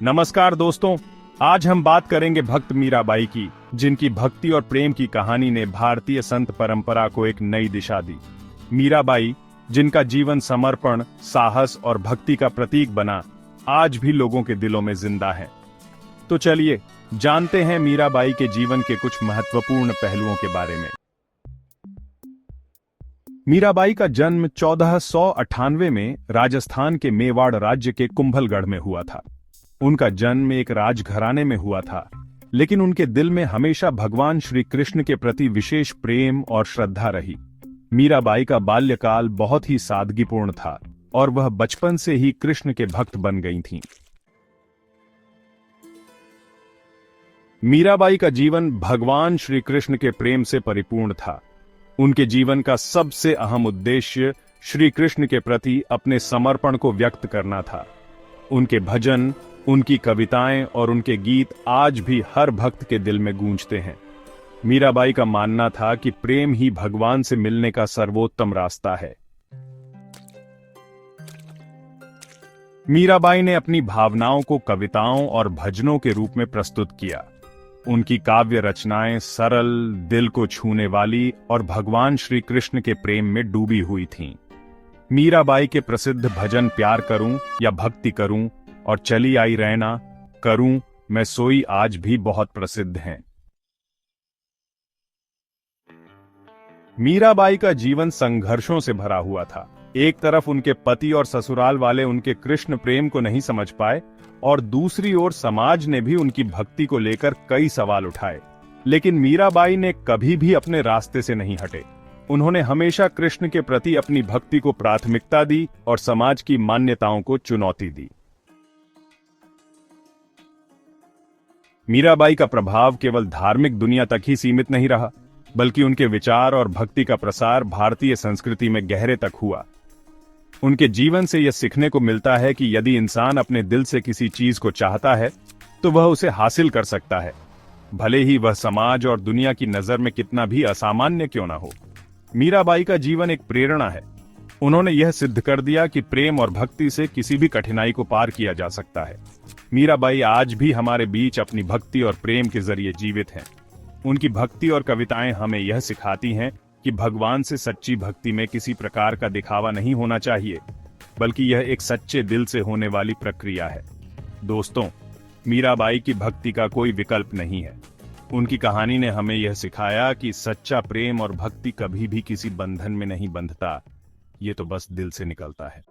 नमस्कार दोस्तों, आज हम बात करेंगे भक्त मीराबाई की, जिनकी भक्ति और प्रेम की कहानी ने भारतीय संत परंपरा को एक नई दिशा दी। मीराबाई, जिनका जीवन समर्पण, साहस और भक्ति का प्रतीक बना, आज भी लोगों के दिलों में जिंदा है। तो चलिए जानते हैं मीराबाई के जीवन के कुछ महत्वपूर्ण पहलुओं के बारे में। मीराबाई का जन्म 1498 में राजस्थान के मेवाड़ राज्य के कुंभलगढ़ में हुआ था। उनका जन्म एक राजघराने में हुआ था, लेकिन उनके दिल में हमेशा भगवान श्री कृष्ण के प्रति विशेष प्रेम और श्रद्धा रही। मीराबाई का बाल्यकाल बहुत ही सादगीपूर्ण था और वह बचपन से ही कृष्ण के भक्त बन गई थीं। मीराबाई का जीवन भगवान श्री कृष्ण के प्रेम से परिपूर्ण था। उनके जीवन का सबसे अहम उद्देश्य श्री कृष्ण के प्रति अपने समर्पण को व्यक्त करना था। उनके भजन, उनकी कविताएं और उनके गीत आज भी हर भक्त के दिल में गूंजते हैं। मीराबाई का मानना था कि प्रेम ही भगवान से मिलने का सर्वोत्तम रास्ता है। मीराबाई ने अपनी भावनाओं को कविताओं और भजनों के रूप में प्रस्तुत किया। उनकी काव्य रचनाएं सरल, दिल को छूने वाली और भगवान श्री कृष्ण के प्रेम में डूबी हुई थीं। मीराबाई के प्रसिद्ध भजन प्यार करूं या भक्ति करूं और चली आई रैना, करूं मैं सोई आज भी बहुत प्रसिद्ध हैं। मीराबाई का जीवन संघर्षों से भरा हुआ था। एक तरफ उनके पति और ससुराल वाले उनके कृष्ण प्रेम को नहीं समझ पाए और दूसरी ओर समाज ने भी उनकी भक्ति को लेकर कई सवाल उठाए। लेकिन मीराबाई ने कभी भी अपने रास्ते से नहीं हटे। उन्होंने हमेशा कृष्ण के प्रति अपनी भक्ति को प्राथमिकता दी और समाज की मान्यताओं को चुनौती दी। मीराबाई का प्रभाव केवल धार्मिक दुनिया तक ही सीमित नहीं रहा, बल्कि उनके विचार और भक्ति का प्रसार भारतीय संस्कृति में गहरे तक हुआ। उनके जीवन से यह सीखने को मिलता है कि यदि इंसान अपने दिल से किसी चीज को चाहता है तो वह उसे हासिल कर सकता है, भले ही वह समाज और दुनिया की नजर में कितना भी असामान्य क्यों ना हो। मीराबाई का जीवन एक प्रेरणा है। उन्होंने यह सिद्ध कर दिया कि प्रेम और भक्ति से किसी भी कठिनाई को पार किया जा सकता है। मीराबाई आज भी हमारे बीच अपनी भक्ति और प्रेम के जरिए जीवित हैं। उनकी भक्ति और कविताएं हमें यह सिखाती हैं कि भगवान से सच्ची भक्ति में किसी प्रकार का दिखावा नहीं होना चाहिए, बल्कि यह एक सच्चे दिल से होने वाली प्रक्रिया है। दोस्तों, मीराबाई की भक्ति का कोई विकल्प नहीं है। उनकी कहानी ने हमें यह सिखाया कि सच्चा प्रेम और भक्ति कभी भी किसी बंधन में नहीं बंधता, ये तो बस दिल से निकलता है।